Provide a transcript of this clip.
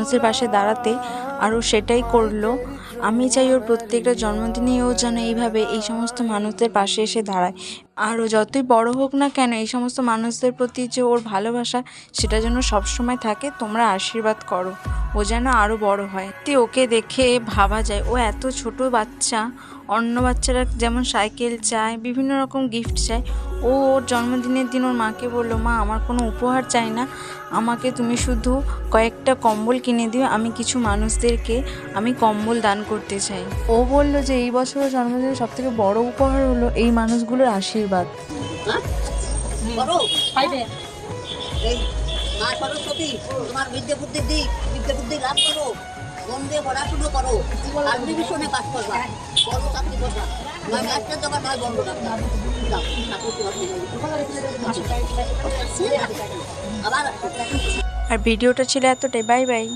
মানুষের পাশে দাঁড়াতে, আর ও সেটাই করলো। আমি চাই ওর প্রত্যেকটা জন্মদিনেই ও যেন এইভাবে এই সমস্ত মানুষদের পাশে এসে দাঁড়ায়। আর ও যতই বড় হোক না কেন, এই সমস্ত মানুষদের প্রতি যে ওর ভালোবাসা, সেটা যেন সবসময় থাকে। তোমরা আশীর্বাদ করো ও যেন আরও বড় হয়। ওকে দেখে ভাবা যায় ও এত ছোট বাচ্চা। অন্য বাচ্চারা যেমন সাইকেল চায়, বিভিন্ন রকম গিফট চায়, ও ওর জন্মদিনের দিন ওর মাকে বললো, মা আমার কোনো উপহার চাই না, আমাকে তুমি শুধু কয়েকটা কম্বল কিনে দিও, আমি কিছু মানুষদেরকে আমি কম্বল দান করতে চাই। ও বলল যে এই বছরের জন্মদিনের সবথেকে বড় উপহার হলো এই মানুষগুলোর আশীর্বাদ। এই মা সরস্বতী তোমার বিদ্যা বুদ্ধি দিক, বিদ্যা বুদ্ধি লাভ করো, মন দিয়ে পড়াশুনো করো, আর নির্বিষণে কাজ করবা, বড় চাকরি করবা, নয় একটা জগা নয় বন্ধ রাখবা। আবার আর ভিডিওটা ছিল এতটাই। Bye bye.